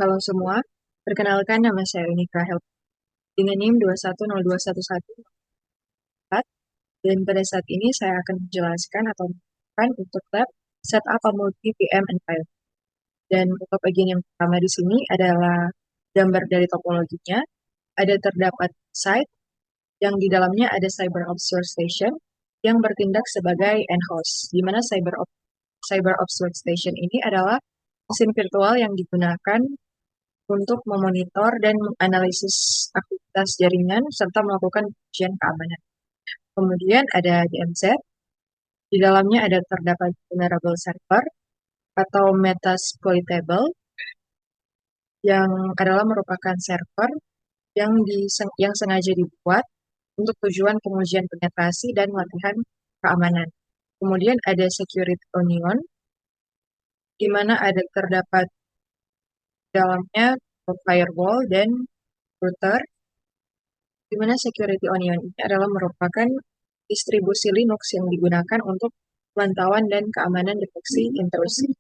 Halo semua, perkenalkan nama saya Unika Help dengan NIM 2102114 dan pada saat ini saya akan menjelaskan atau menjelaskan untuk lab setup a multi VM environment. Dan untuk bagian yang pertama di sini adalah gambar dari topologinya. Ada terdapat site yang di dalamnya ada CyberOps Workstation yang bertindak sebagai end host, di mana CyberOps Workstation ini adalah mesin virtual yang digunakan untuk memonitor dan menganalisis aktivitas jaringan serta melakukan ujian keamanan. Kemudian ada DMZ, di dalamnya ada terdapat vulnerable server atau metasploitable yang adalah merupakan server yang sengaja dibuat untuk tujuan pengujian penetrasi dan latihan keamanan. Kemudian ada security onion, di mana ada terdapat dalamnya firewall dan router, di mana security onion ini adalah merupakan distribusi Linux yang digunakan untuk pemantauan dan keamanan deteksi intrusi,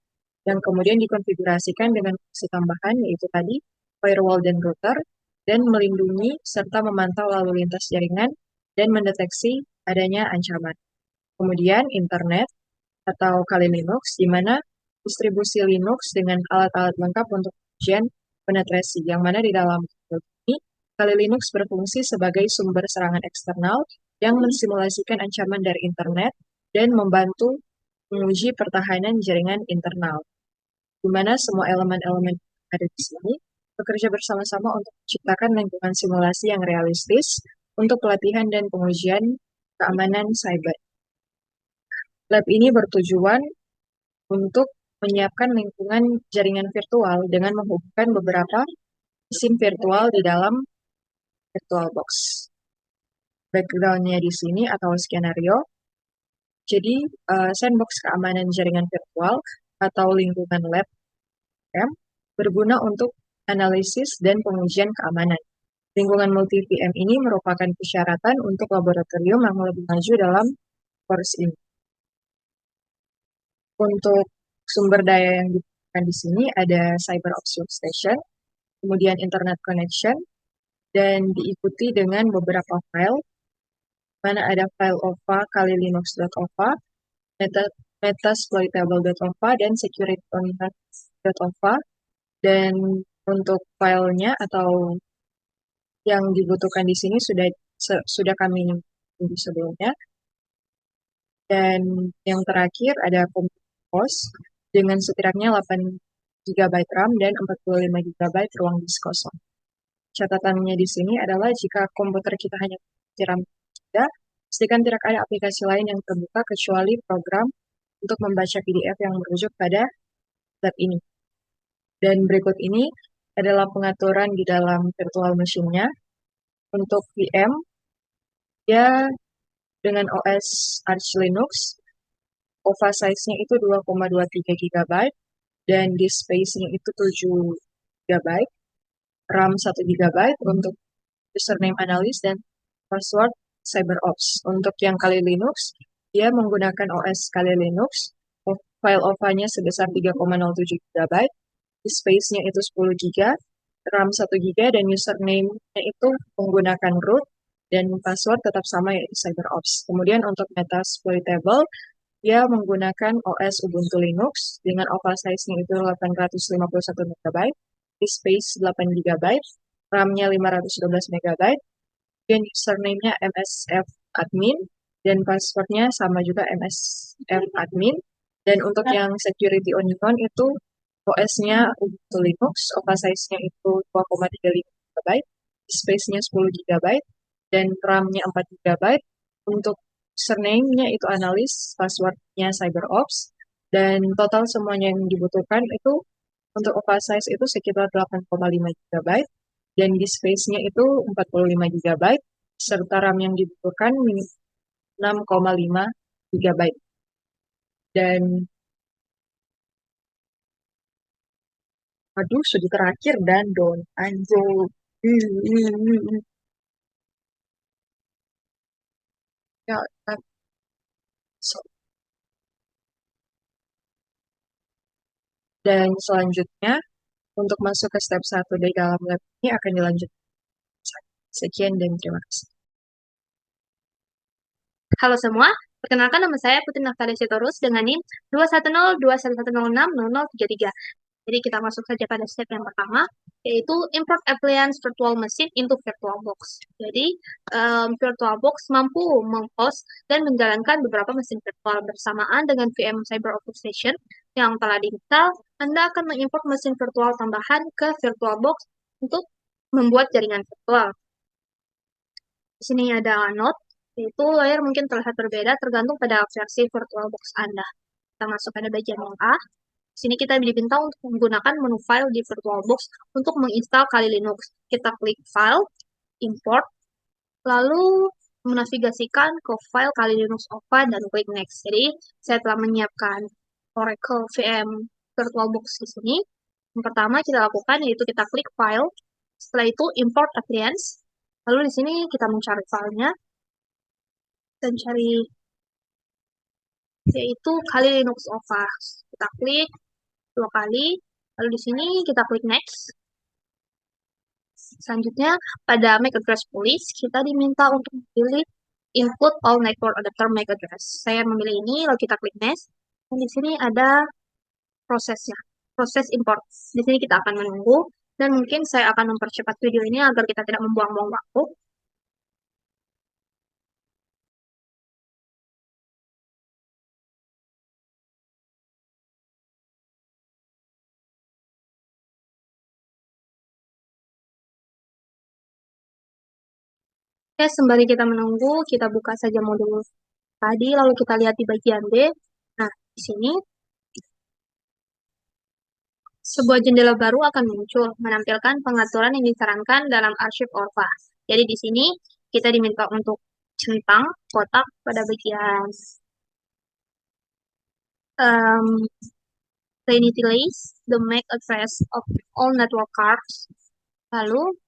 yang kemudian dikonfigurasikan dengan fungsi tambahan yaitu tadi firewall dan router, dan melindungi serta memantau lalu lintas jaringan dan mendeteksi adanya ancaman. Kemudian internet atau Kali Linux, di mana distribusi Linux dengan alat-alat lengkap untuk ujian penetrasi, yang mana di dalam ini Kali Linux berfungsi sebagai sumber serangan eksternal yang mensimulasikan ancaman dari internet dan membantu menguji pertahanan jaringan internal, di mana semua elemen-elemen yang ada di sini bekerja bersama-sama untuk menciptakan lingkungan simulasi yang realistis untuk pelatihan dan pengujian keamanan cyber. Lab ini bertujuan untuk menyiapkan lingkungan jaringan virtual dengan menghubungkan beberapa SIM virtual di dalam VirtualBox. Background-nya di sini atau skenario, jadi sandbox keamanan jaringan virtual atau lingkungan lab berguna untuk analisis dan pengujian keamanan. Lingkungan multi-VM ini merupakan persyaratan untuk laboratorium yang lebih maju dalam course ini. Untuk sumber daya yang dibutuhkan di sini ada CyberOps Workstation, kemudian Internet Connection, dan diikuti dengan beberapa file, mana ada file OVA kali linux.ova, metasploitable.ova, dan security.ova. Dan untuk filenya atau yang dibutuhkan di sini sudah kami tunggu sebelumnya. Dan yang terakhir ada host dengan setidaknya 8 GB RAM dan 45 GB ruang disk kosong. Catatannya di sini adalah jika komputer kita hanya RAM 3, pastikan tidak ada aplikasi lain yang terbuka kecuali program untuk membaca PDF yang merujuk pada lab ini. Dan berikut ini adalah pengaturan di dalam virtual machine-nya. Untuk VM, ya dengan OS Arch Linux, OVA size-nya itu 2,23 GB, dan disk space-nya itu 7 GB, RAM 1 GB untuk username analis dan password CyberOps. Untuk yang Kali Linux, dia menggunakan OS Kali Linux, file OVA-nya sebesar 3,07 GB, disk space-nya itu 10 GB, RAM 1 GB, dan username-nya itu menggunakan root, dan password tetap sama yaitu CyberOps. Kemudian untuk Metasploitable, dia menggunakan OS Ubuntu Linux dengan OVA size-nya itu 851 MB, disk space 8 GB, RAM-nya 512 MB, dan username-nya MSF admin, dan password-nya sama juga MSF admin. Dan untuk yang security onion itu OS-nya Ubuntu Linux, OVA size-nya itu 2,35 GB, space-nya 10 GB, dan RAM-nya 4 GB. Untuk username-nya itu analis, password-nya CyberOps, dan total semuanya yang dibutuhkan itu untuk OVA size itu sekitar 8,5 GB, dan di space-nya itu 45 GB, serta RAM yang dibutuhkan 6,5 GB. Dan aduh, sudah terakhir dan don anjol. Ya, so- dan selanjutnya Untuk masuk ke step 1 di dalam lab ini akan dilanjutkan. Sekian dan terima kasih. Halo semua, perkenalkan nama saya Putri Naftalia Sitorus dengan NIM 21021060033. Jadi kita masuk saja pada step yang pertama, yaitu import appliance virtual machine into VirtualBox. Jadi VirtualBox mampu menghost dan menjalankan beberapa mesin virtual bersamaan dengan VM Cyber Orchestration yang telah diinstal. Anda akan mengimport mesin virtual tambahan ke VirtualBox untuk membuat jaringan virtual. Di sini ada note, yaitu layar mungkin terlihat berbeda tergantung pada versi VirtualBox Anda. Kita masuk pada bagian yang A. Di sini kita diminta untuk menggunakan menu file di VirtualBox untuk menginstal Kali Linux. Kita klik File, Import, lalu menavigasikan ke file Kali Linux OPA dan klik Next. Jadi, saya telah menyiapkan Oracle VM VirtualBox di sini. Yang pertama kita lakukan yaitu kita klik File, setelah itu Import Appliance, lalu di sini kita mencari filenya, dan cari yaitu Kali Linux OVA. Kita klik 2 kali, lalu di sini kita klik Next. Selanjutnya, pada MAC address police, kita diminta untuk memilih input all network adapter MAC address. Saya memilih ini, lalu kita klik Next. Dan di sini ada prosesnya, proses import. Di sini kita akan menunggu, dan mungkin saya akan mempercepat video ini agar kita tidak membuang-buang waktu. Oke, sembari kita menunggu, kita buka saja modul tadi, lalu kita lihat di bagian B. Nah, di sini sebuah jendela baru akan muncul, menampilkan pengaturan yang disarankan dalam arsip ORFA. Jadi di sini kita diminta untuk centang kotak pada bagian um, initialize the MAC address of all network cards. Lalu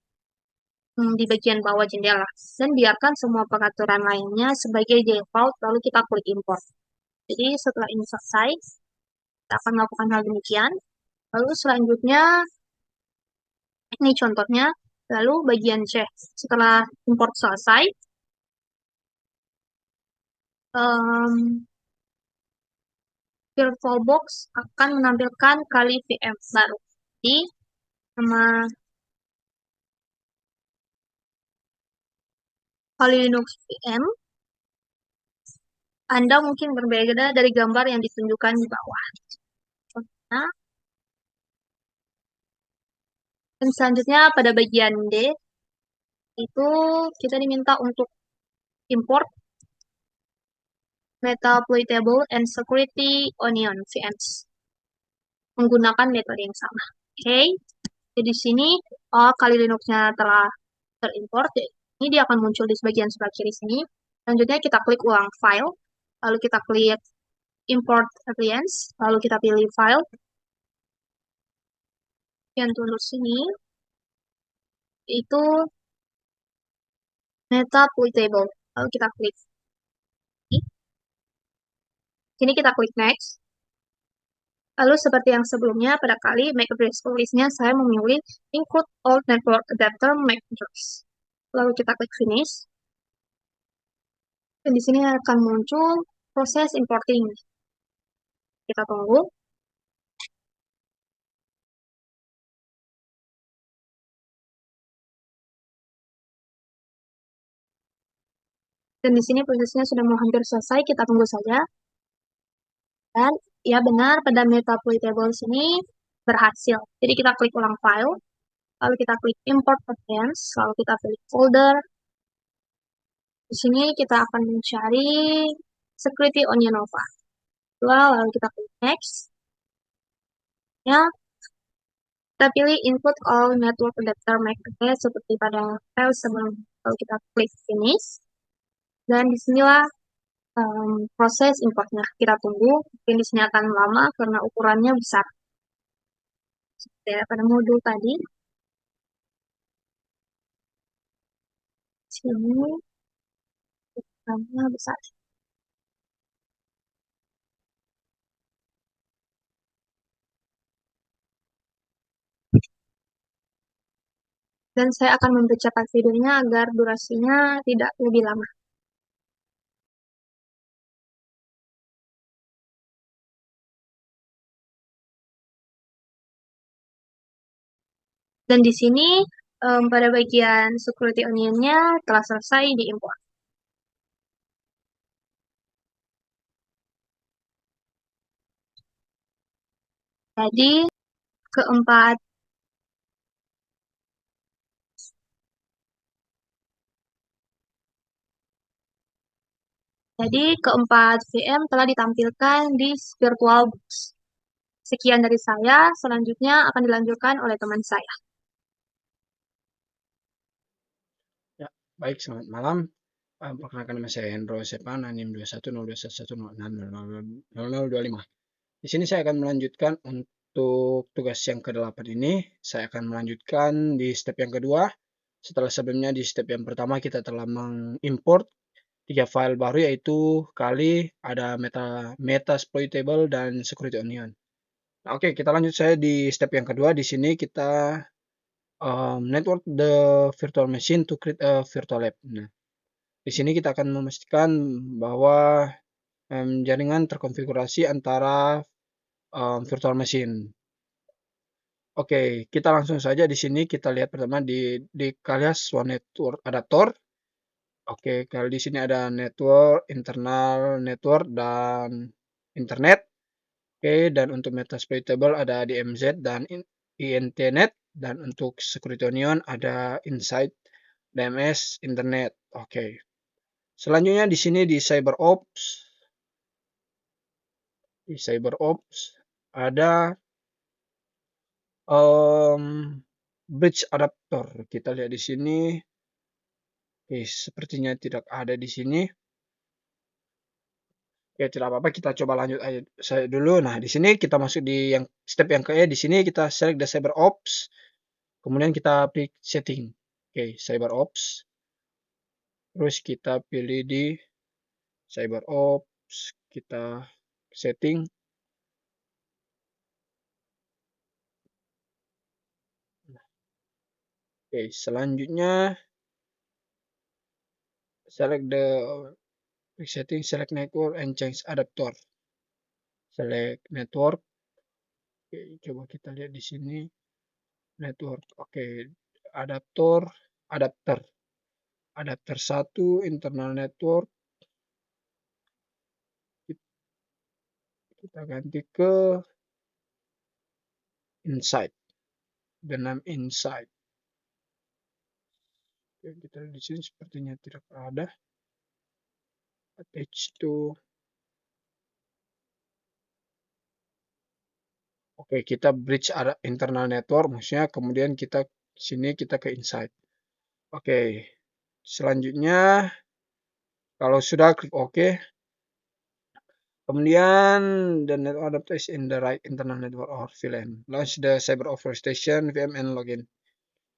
di bagian bawah jendela. Dan biarkan semua pengaturan lainnya sebagai default, lalu kita klik import. Jadi setelah ini selesai, kita akan melakukan hal demikian. Lalu selanjutnya, ini contohnya, lalu bagian C. Setelah import selesai, VirtualBox akan menampilkan Kali VM baru. Jadi, nama Kali Linux VM, Anda mungkin berbeda dari gambar yang ditunjukkan di bawah. Contohnya, dan selanjutnya pada bagian D, itu kita diminta untuk import Metaploitable and Security Onion VMs menggunakan metode yang sama. Oke, jadi di sini Kali Linux-nya telah terimport. Ini dia akan muncul di bagian sebelah kiri sini. Selanjutnya kita klik ulang file, lalu kita klik import appliance, lalu kita pilih file. Yang tunduk sini itu Metaploitable. Lalu kita klik. Sini kita klik next. Lalu seperti yang sebelumnya, pada kali MAC address list-nya saya memilih include all network adapter MAC address. Lalu kita klik finish. Dan di sini akan muncul proses importing. Kita tunggu. Dan di sini prosesnya sudah mau hampir selesai, kita tunggu saja. Dan ya benar, pada Metaploitable sini berhasil. Jadi kita klik ulang file, lalu kita klik import appliance, lalu kita pilih folder. Di sini kita akan mencari Security Onion Nova. Lalu kita klik next. Ya, kita pilih input all network adapter MAC address seperti pada file sebelum. Lalu kita klik finish. Dan disinilah proses importnya. Kita tunggu. Mungkin di sini akan lama karena ukurannya besar. Seperti pada modul tadi. Sini ukurannya besar. Dan saya akan mempercepat videonya agar durasinya tidak lebih lama. Dan di sini pada bagian security onion-nya telah selesai diimport. Jadi keempat keempat VM telah ditampilkan di VirtualBox. Sekian dari saya, selanjutnya akan dilanjutkan oleh teman saya. Ya, baik, selamat malam. Perkenalkan nama saya Hendro Sepan, NIM 210211100025. Di sini saya akan melanjutkan untuk tugas yang ke-8 ini. Saya akan melanjutkan di step yang kedua. Setelah sebelumnya di step yang pertama kita telah mengimport 3 file baru, yaitu kali ada metasploitable dan security onion. Nah, oke, kita lanjut saya di step yang kedua. Di sini kita network the virtual machine to create a virtual lab. Nah, di sini kita akan memastikan bahwa jaringan terkonfigurasi antara virtual machine. Oke, kita langsung saja di sini kita lihat pertama di Kalias One Network Adapter. Oke, kalau di sini ada network, internal network dan internet. Oke, dan untuk metasploitable ada DMZ dan INTnet, dan untuk security onion ada inside DMS internet. Oke. Selanjutnya di sini di CyberOps ada bridge adapter. Kita lihat di sini. Oke, sepertinya tidak ada di sini. Ya, tidak apa-apa, kita coba lanjut aja saya dulu. Nah, di sini kita masuk di yang step yang ke di sini kita select the CyberOps. Kemudian kita pilih setting. Oke, CyberOps. Terus kita pilih di CyberOps, kita setting. Oke, selanjutnya select the setting, select network and change adapter. Select network. Oke, coba kita lihat di sini network. Oke, adapter 1 internal network. Kita ganti ke inside dengan inside. Oke, kita lihat di sini sepertinya tidak ada. Attach to. Oke, kita bridge internal network, maksudnya kemudian kita sini kita ke inside. Oke, selanjutnya kalau sudah klik OK. Kemudian the network adapter is in the right internal network or VLAN. Launch the CyberOps station VM and login.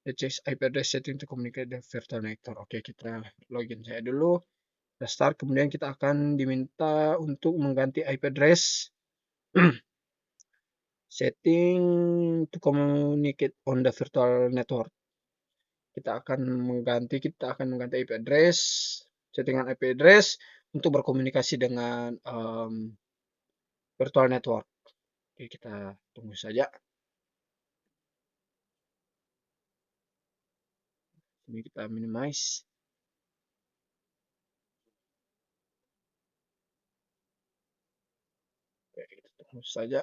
Change IP address setting to communicate the virtual network. Oke, kita login saya dulu. Kita start, kemudian kita akan diminta untuk mengganti IP address. Setting to communicate on the virtual network. Kita akan mengganti IP address, settingan IP address untuk berkomunikasi dengan virtual network. Oke, kita tunggu saja. Ini kita minimize. Oke, kita tunggu saja.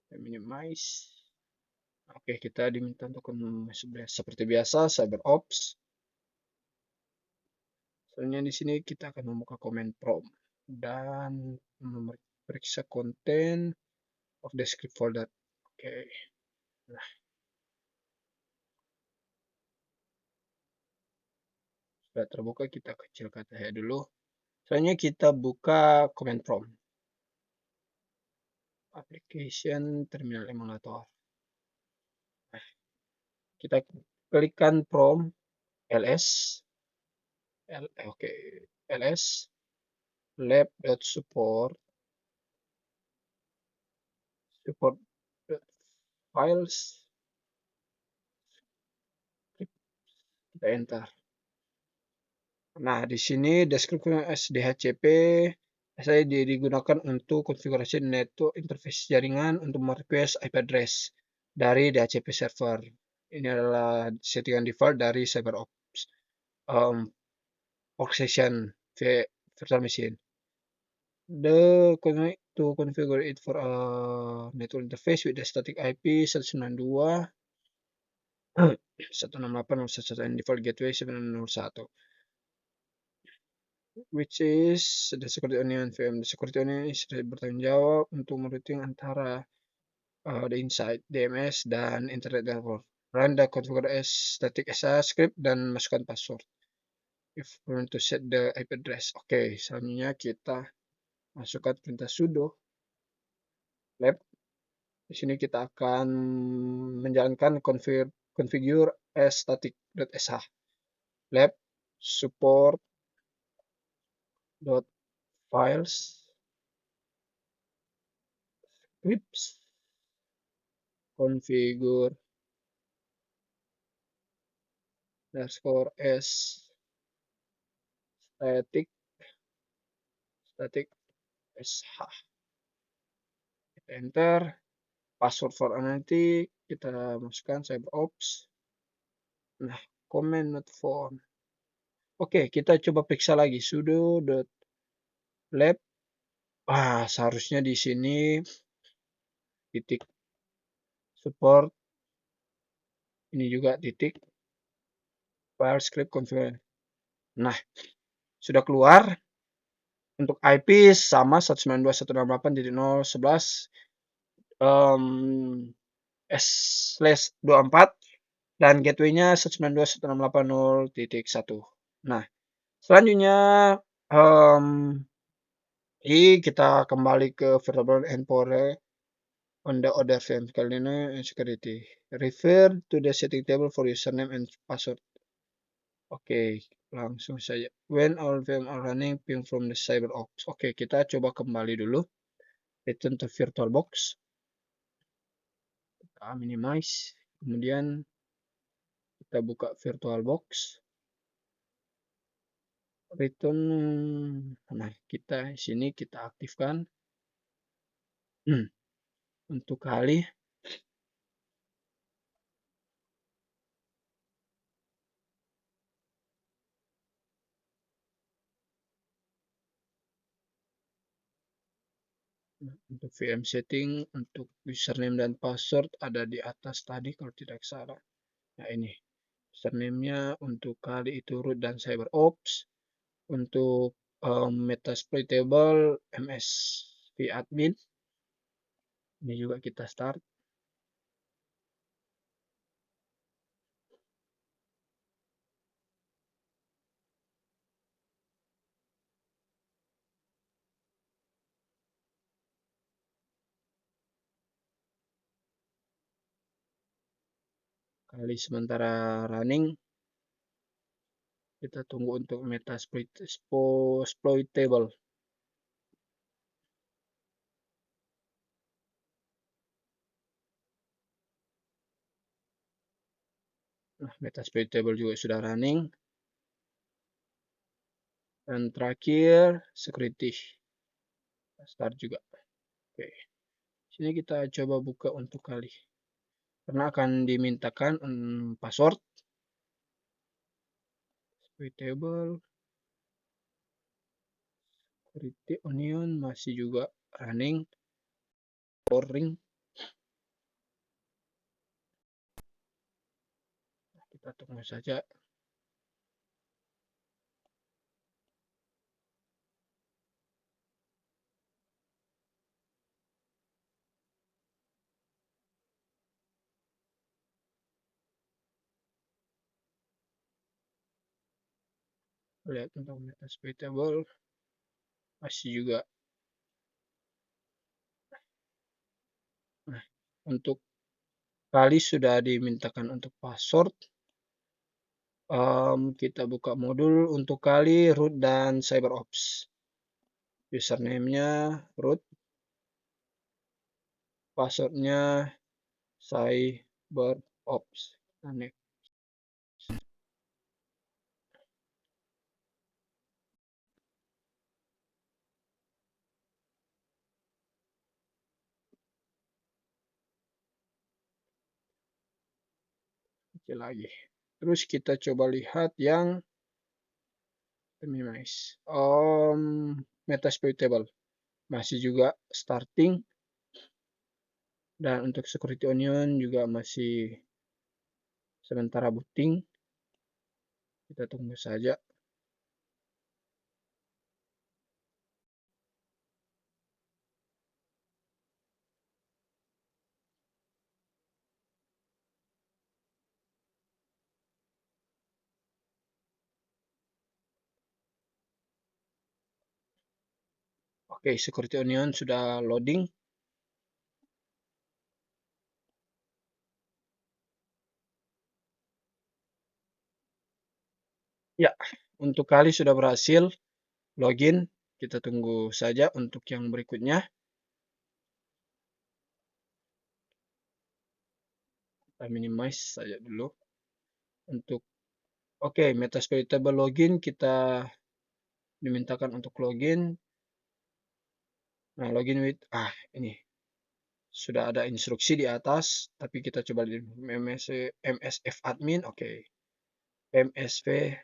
Kita minimize. Oke, kita diminta untuk seperti biasa CyberOps. Selanjutnya di sini kita akan membuka command prompt dan memeriksa konten of the script folder. Oke. Nah, Sudah terbuka, kita kecilkan saja dulu. Selanjutnya kita buka command prompt. Application terminal emulator. Kita klikkan prompt ls ls lab.support files, kita enter. Nah, di sini deskripsi SDHCP saya digunakan untuk konfigurasi network interface jaringan untuk merequest IP address dari DHCP server. Ini adalah settingan default dari CyberOps workstation virtual machine. To configure it for a network interface with the static IP 192.168.1.1 and default gateway 901, which is the security onion VM. The security onion is bertanggung jawab untuk merouting antara the inside DMS dan internet network. Run the configure as static SSH script dan masukkan password. If we want to set the IP address. Oke, selanjutnya kita masukkan perintah sudo lab. Di sini kita akan menjalankan configure as static.sh lab support files scripts configure _s static sh. Kita enter. Password for analytic kita masukkan CyberOps. Nah, command not found. Oke, kita coba periksa lagi sudo lab. Seharusnya di sini titik support, ini juga titik file script configure. Nah, sudah keluar. Untuk IP sama 192.168.0.11 /24 dan gateway-nya 192.168.0.1. Nah, selanjutnya kita kembali ke variable endpoint on the other VM. Kali ini security. Refer to the setting table for username and password. Oke, langsung saja. When all VM are running, ping from the CyberOps. Oke, kita coba kembali dulu. Return to VirtualBox. Kita minimize. Kemudian kita buka VirtualBox. Return. Nah, kita di sini kita aktifkan. Untuk kali untuk VM setting untuk username dan password ada di atas tadi kalau tidak salah. Nah, ini username-nya untuk kali itu root dan CyberOps. Untuk Metasploit table MSV admin. Ini juga kita start. Kali sementara running. Kita tunggu untuk Metasploit table. Nah, Metasploit table juga sudah running. Dan terakhir security. Start juga. Oke. Sini kita coba buka untuk kali. Karena akan dimintakan password. Table. Security onion masih juga running. Boring. Kita tunggu saja. lihat tentang metasploitable masih juga. Nah, untuk kali sudah dimintakan untuk password. Kita buka modul untuk kali root dan CyberOps. Username-nya root, passwordnya CyberOps. Nah, kecil lagi. Terus kita coba lihat yang minimize. Metasploitable masih juga starting, dan untuk security onion juga masih sementara booting. Kita tunggu saja. Oke, security onion sudah loading. Ya, untuk kali sudah berhasil login. Kita tunggu saja untuk yang berikutnya. Kita minimize saja dulu. Untuk metasploitable login kita dimintakan untuk login. Nah, login with ini sudah ada instruksi di atas, tapi kita coba di MSF admin. Oke. MSV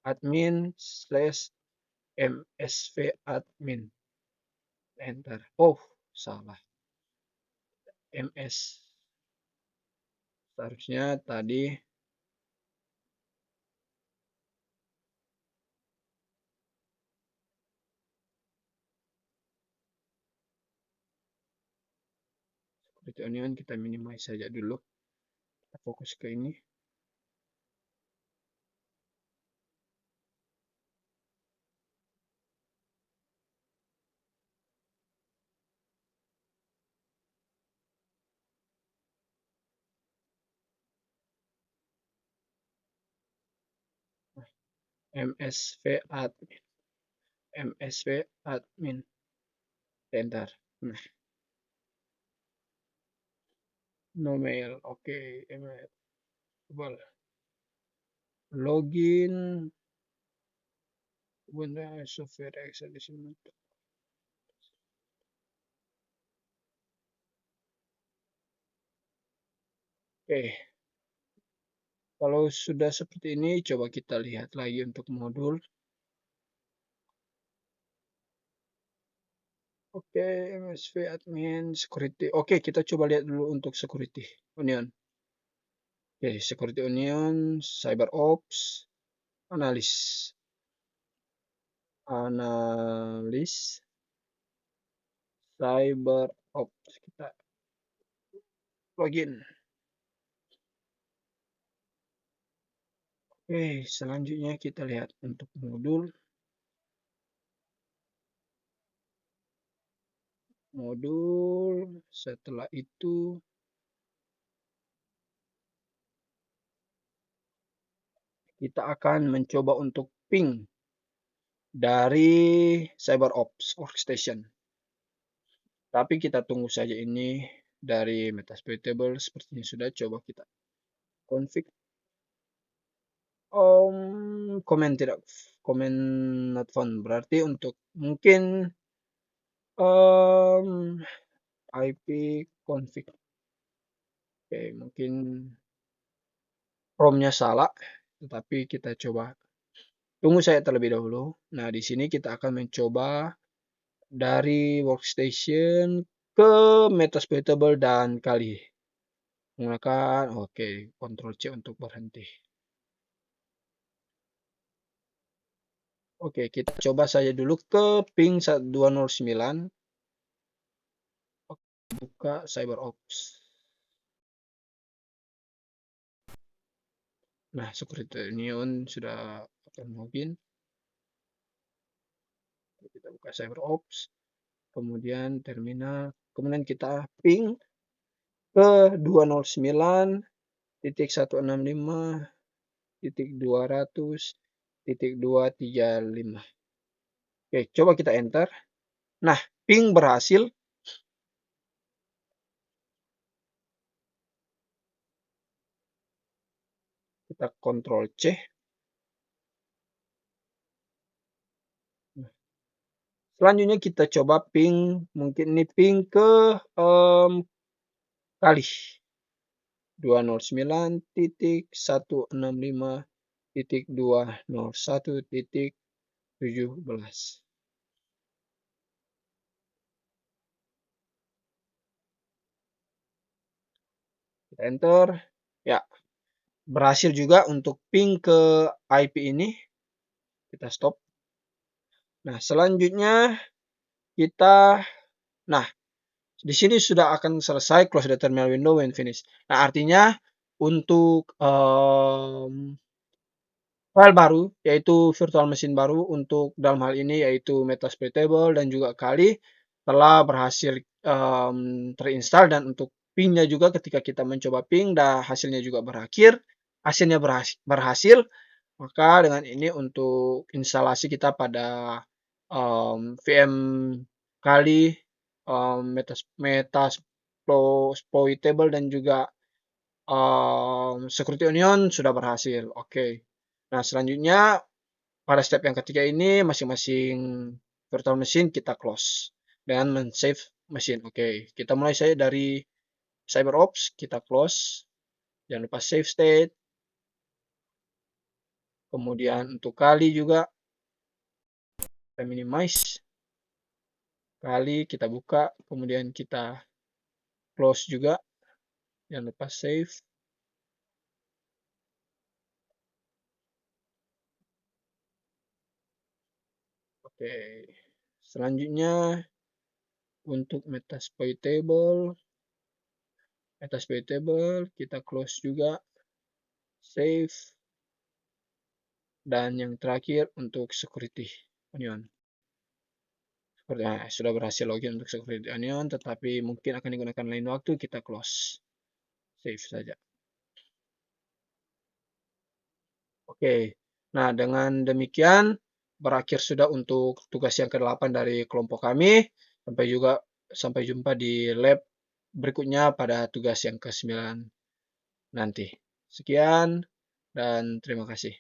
admin / MSV admin. Enter. Oh, salah. MS seharusnya tadi security onion kita minimize saja dulu. Kita fokus ke ini. MSV admin. MSV admin. Enter. Nah. No mail. Oke, email. Boleh. Login. Windows software extension. Oke. Kalau sudah seperti ini, coba kita lihat lagi untuk modul. Oke, MSV admin security. Oke, kita coba lihat dulu untuk security onion. Oke, security onion, CyberOps, analis, CyberOps. Kita login. Oke, selanjutnya kita lihat untuk modul. Setelah itu kita akan mencoba untuk ping dari CyberOps Workstation. Tapi kita tunggu saja ini dari metasploitable sepertinya sudah. Coba kita config. Comment not found, berarti untuk mungkin IP config. Oke, mungkin promnya salah, tetapi kita coba tunggu saya terlebih dahulu. Nah, di sini kita akan mencoba dari workstation ke metasploitable dan kali menggunakan Ctrl C untuk berhenti. Oke, kita coba saja dulu ke ping 1209. Buka CyberOps. Nah, security onion sudah akan login. Kita buka CyberOps, kemudian terminal, kemudian kita ping ke 209.165.200.235. Oke, coba kita enter. Nah, ping berhasil. Kita Ctrl C. Selanjutnya kita coba ping, mungkin ini ping ke kali 209.165.201.17. Kita enter. Ya, berhasil juga untuk ping ke IP ini. Kita stop. Nah, selanjutnya kita, di sini sudah akan selesai close the terminal window when finish. Nah, artinya untuk file baru, yaitu virtual machine baru untuk dalam hal ini yaitu Metasploitable dan juga Kali telah berhasil terinstall, dan untuk pingnya juga ketika kita mencoba ping dan hasilnya juga berhasil, maka dengan ini untuk instalasi kita pada VM Kali, Metasploitable dan juga Security Onion sudah berhasil. Oke. Nah, selanjutnya pada step yang ketiga ini masing-masing virtual machine kita close dengan men-save machine. Oke, kita mulai saja dari CyberOps, kita close. Jangan lupa save state. Kemudian untuk Kali juga kita minimize. Kali kita buka, kemudian kita close juga. Jangan lupa save. Oke. Selanjutnya untuk Metasploitable kita close juga, save, dan yang terakhir untuk Security Onion. Sudah berhasil login untuk Security Onion, tetapi mungkin akan digunakan lain waktu, kita close, save saja. Oke, nah dengan demikian berakhir sudah untuk tugas yang ke-8 dari kelompok kami. Sampai jumpa di lab berikutnya pada tugas yang ke-9 nanti. Sekian dan terima kasih.